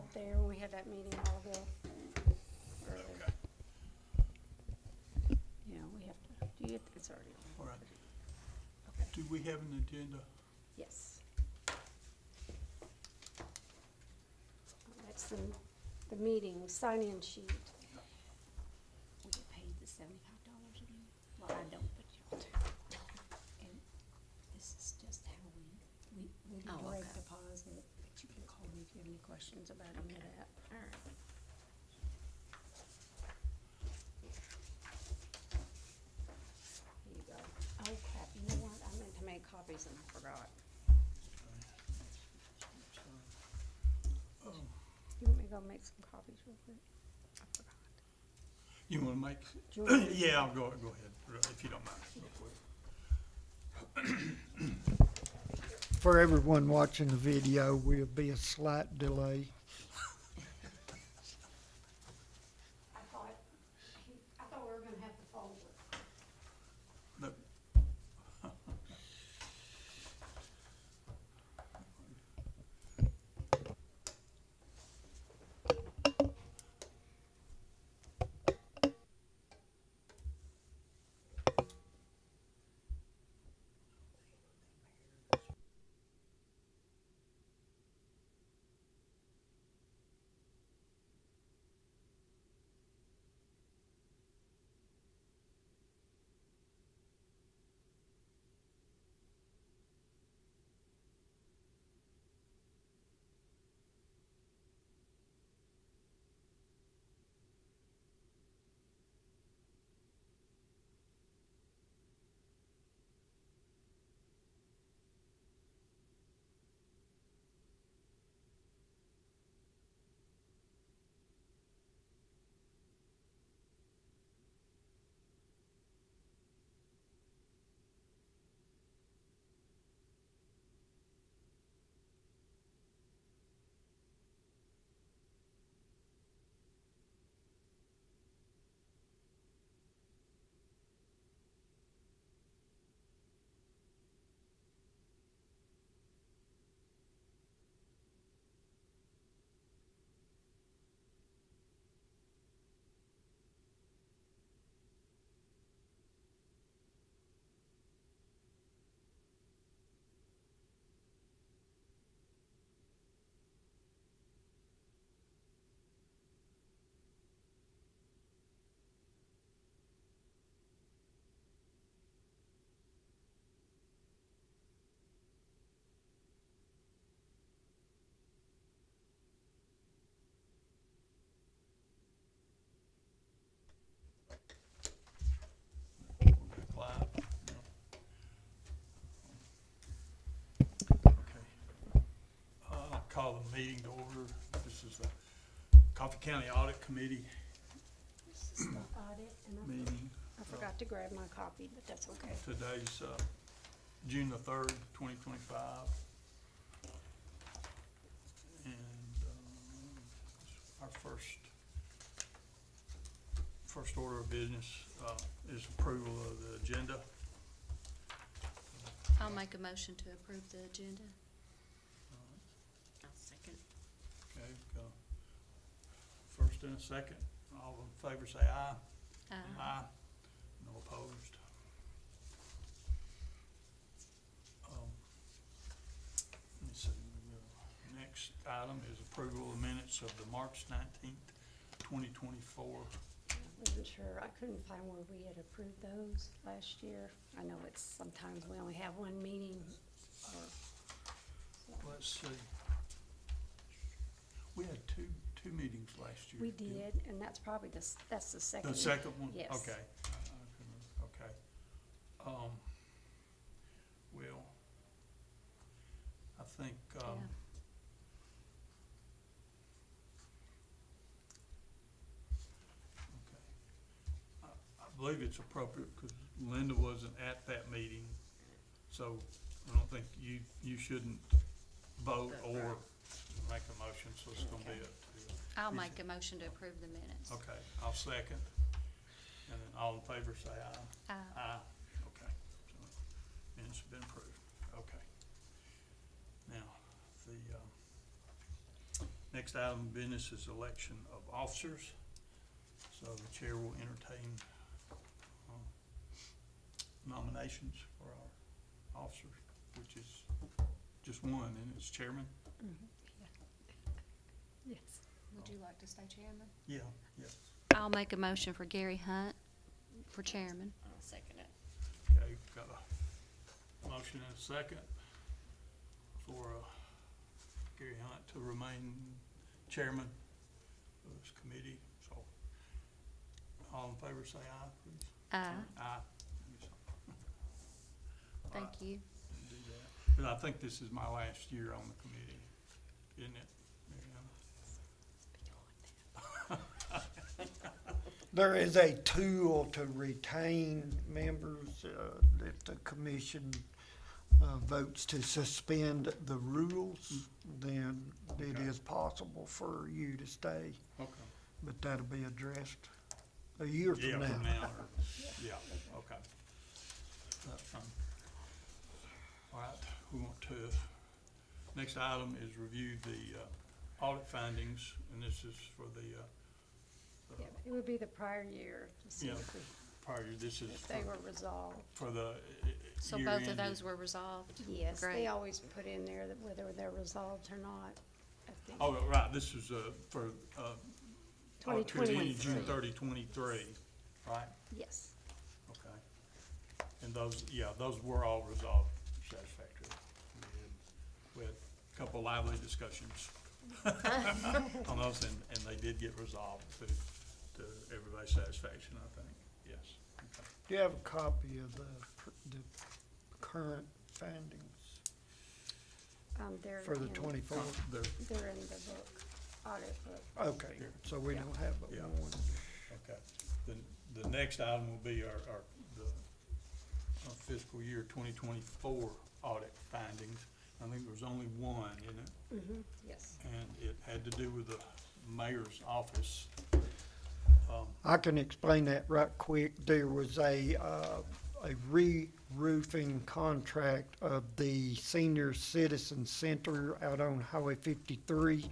up there when we had that meeting all ago. Okay, Yeah, we have to, do you get, it's already on. all right. Okay, Do we have an agenda? yes. That's the meeting sign-in sheet. We get paid the $75 again. Well, I don't, but y'all do. And this is just how we do Oh, direct okay. deposit, but you can call me if you have any questions about any of Okay. that. All right. Here you go. Oh crap, you know what? I meant to make copies and I forgot. You want me to go make some copies real quick? I forgot. You wanna make, Do you want me to- yeah, I'll go ahead, if you don't mind, real quick. For everyone watching the video, will be a slight delay. I thought we were gonna have to fold it. Look. Live. Okay. I'll call the meeting to order. This is the Coffee County Audit Committee This is the audit, and meeting. I forgot to grab my copy, but that's okay. Today's June the 3rd, 2025. And our first order of business is approval of the agenda. I'll make a motion to approve the agenda. I'll second. Okay, first and a second. All in favor say aye. Aye. No opposed. Let me see. Next item is approval of minutes of the March 19th, 2024. I wasn't sure, I couldn't find where we had approved those last year. I know it's, sometimes we only have one meeting, or, so. Let's see. We had two meetings last year. We did, and that's probably that's the second. The second one? Yes. Okay. Okay. Well, I think, Yeah. okay. I believe it's appropriate because Linda wasn't at that meeting, so I don't think you shouldn't vote or make a motion, so it's gonna be Okay. up to. I'll make a motion to approve the minutes. Okay, I'll second. And then all in favor say aye. Aye. Okay. So minutes have been approved. Okay. Now, Next item of business is election of officers. So the chair will entertain nominations for our officers, which is just one, and it's chairman. Yes. Would you like to stay chairman? Yeah, yeah. I'll make a motion for Gary Hunt for chairman. I'll second it. Okay, got a motion and a second for Gary Hunt to remain chairman of this committee. So, all in favor say aye, please. Aye. Aye. Thank Alright, you. do that. But I think this is my last year on the committee, isn't it, Mary Ann? There is a tool to retain members, if the commission, votes to suspend the rules, then it Okay. is possible for you to stay, Okay. but that'll be addressed a year Yeah, from now. from now, or, yeah, okay. That's fine. All right, we want to, next item is review the audit findings, and this is for the, Yeah, it would be the prior year to see Yeah. if we, prior, this is if they were resolved. for the So year both of ended. those were resolved? Yes, they Great. always put in there that whether they're resolved or not at the Oh, right, this is for audit period ending 2023. June 30, 23, right? Yes. Okay. And those, yeah, those were all resolved satisfactorily. We had a couple lively discussions on those, and they did get resolved to everybody's satisfaction, I think, yes. Okay. Do you have a copy of the current findings They're for the in- 24? There, They're in the book, audit book. Okay, so we Yeah. don't have but Yeah. one. okay. The next item will be our fiscal year 2024 audit findings. I think there was only one, isn't it? Mm-hmm, yes. And it had to do with the mayor's office. I can explain that right quick. There was a re-roofing contract of the Senior Citizen Center out on Highway 53,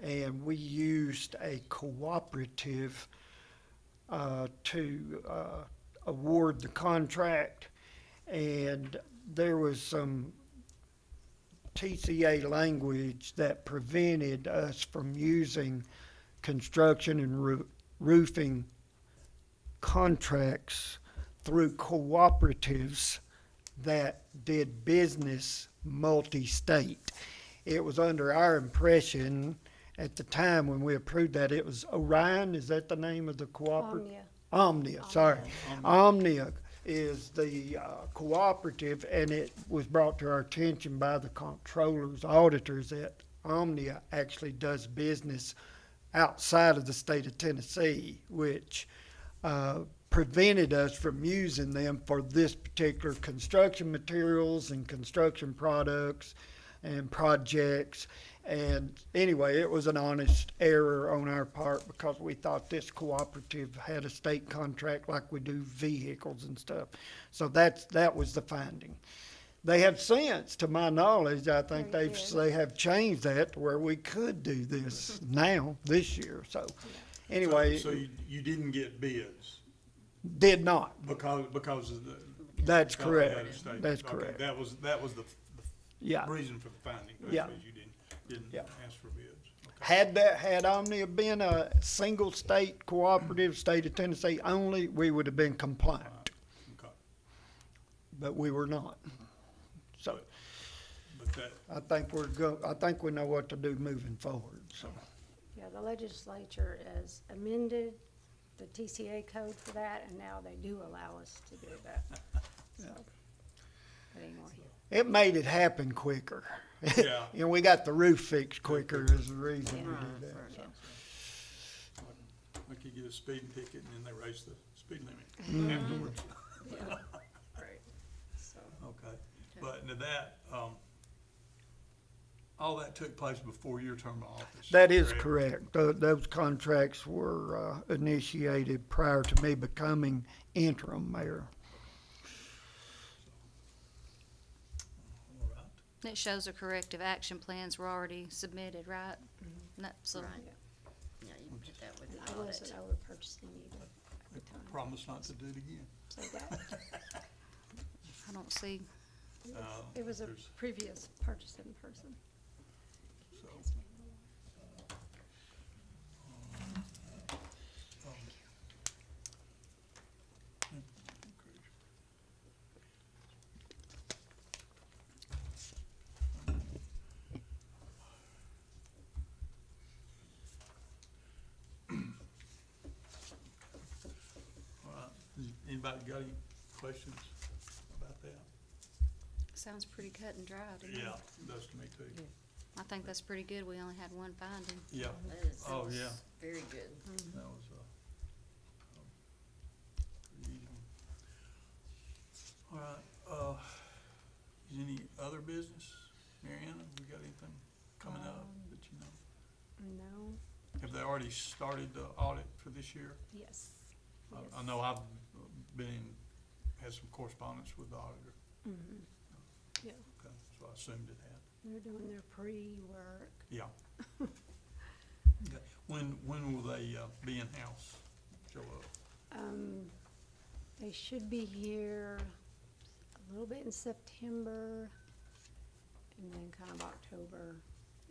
and we used a cooperative to award the contract, and there was some TCA language that prevented us from using construction and roofing contracts through cooperatives that did business multi-state. It was under our impression at the time when we approved that, it was Orion, is that the name of the cooperative? Omnia. Omnia, sorry. Omnia is the cooperative, and it was brought to our attention by the comptrollers, auditors, that Omnia actually does business outside of the state of Tennessee, which prevented us from using them for this particular construction materials and construction products and projects. And anyway, it was an honest error on our part because we thought this cooperative had a state contract like we do vehicles and stuff. So that was the finding. They have since, to my knowledge, I think Very they have changed that to where we could do this now, this year. So anyway, So you didn't get bids did not. because of the. That's because they had correct. a state- That's okay, correct. That was the Yeah. reason for the finding, Yeah. because you didn't Yeah. ask for bids. Okay. Had Omnia been a single state cooperative, state of Tennessee only, we would have been compliant, Okay. but we were not. So But that, I think we know what to do moving forward, so. Yeah, the legislature has amended the TCA code for that, and now they do allow us to do that. So, but anymore. It made it happen quicker. Yeah. You know, we got the roof fixed quicker is the reason we Yeah. did that, so. like you get a speeding ticket and then they raise the speed Mm-hmm. limit afterwards. Yeah, right, so. Okay, but into that, all that took place before your term of office. That is correct. Those contracts were initiated prior to me becoming interim mayor. All right. It shows the corrective action plans were already submitted, right? No, so, Right. Yeah. Yeah, you can get that with And the I audit. wasn't over purchasing either at the time. Promise not to do it again. So that, I don't see, it was a there's- previous purchasing person. So, all right. Anybody got any questions about that? sounds pretty cut and dry to me. Yeah, does to me too. I think that's pretty good. We only had one finding. Yeah, That is, Oh, that was yeah. very good. that was, pretty easy one. All right, is any other business? Mariana, we got anything coming up that you know? No, Have they already started the audit for this year? yes. I know I've had some correspondence with the auditor, Mm-hmm. Yeah, okay, so I assumed it had. they're doing their pre-work. Yeah. Okay. When will they, be in-house, show up? They should be here a little bit in September and then kind of October.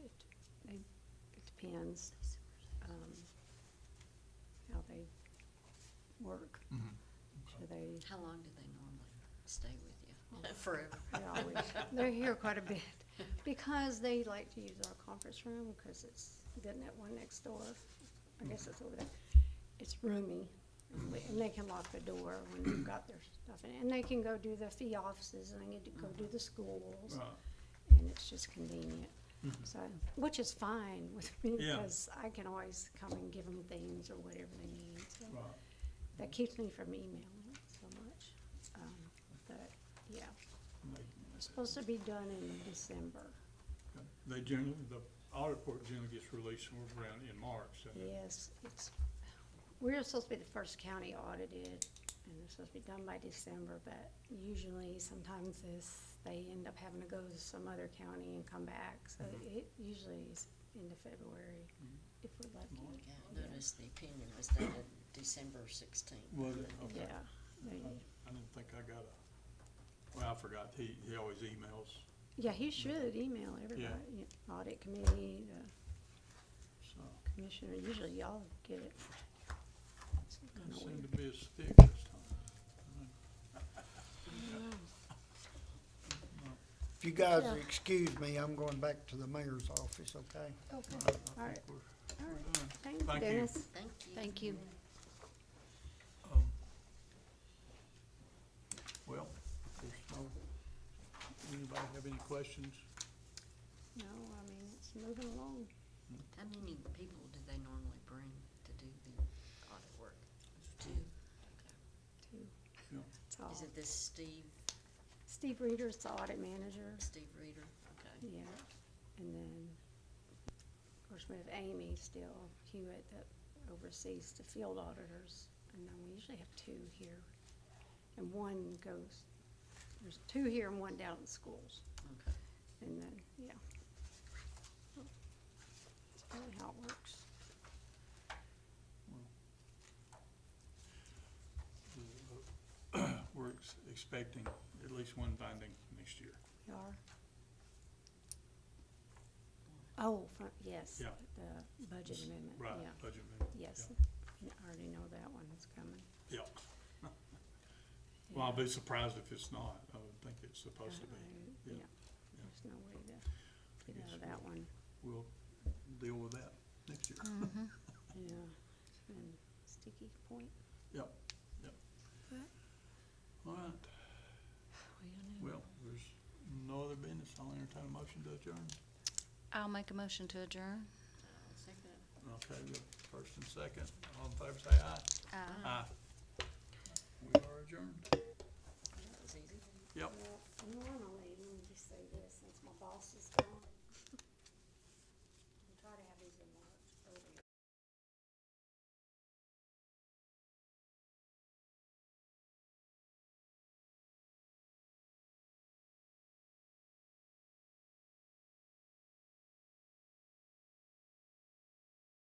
It depends, how they work. Mhm. So they, How long do they normally stay with you? Forever. they're here quite a bit because they like to use our conference room because it's, isn't that one next door? I guess it's over there. It's roomy and they can lock the door when they've got their stuff in it. And they can go do the fee offices and they get to go do the schools. Right. And it's just convenient. Mhm. So, which is fine with me Yeah. because I can always come and give them things or whatever they need. So Right. that keeps me from emailing so much. But yeah, it's supposed to be done in December. They generally, the audit report generally gets released around in March, so. Yes, we're supposed to be the first county audited and it's supposed to be done by December, but usually sometimes they end up having to go to some other county and come back. So it usually is into February if we're lucky. Yeah, notice the opinion was dated December 16th. Was it? Okay. Yeah. I didn't think I got well, I forgot, he always emails, Yeah, he should email everybody, Audit Committee, the so. commissioner, usually y'all get it. It's Doesn't kinda seem weird. to be a stick this time. If you guys Yeah. excuse me, I'm going back to the mayor's office, okay? Okay, I all think right. we're done. Thank you, Thank you. Dennis. Thank you. Thank you. Well, there's anybody have any questions? No, I mean, it's moving along. How many people do they normally bring to do the audit work? Two. Too. Yeah. It's all, Is it this Steve Reeder's the audit manager, Steve Reeder? Okay. yeah. And then, of course, we have Amy still, Hewitt, that oversees the field auditors. And then we usually have two here. And one goes, there's two here and one down in schools. Okay. And then, yeah. That's really how it works. We're expecting at least one finding next year. You are? Oh, yes. Yeah. The budget amendment, Right, yeah. budget amendment. Yes, Yeah. I already know that one is coming. Yeah. Well, I'll be surprised if it's not. I would think it's supposed to be. Yeah, Yeah. there's no way to get guess out of that one. We'll deal with that next year. Mm-hmm. Yeah, it's been a sticky point. Yep, yep. But- All right. Well, there's no other business. I'll entertain a motion to adjourn. I'll make a motion to adjourn. I'll second it. Okay, we have first and second. All in favor say aye. Aye. Aye. We are adjourned.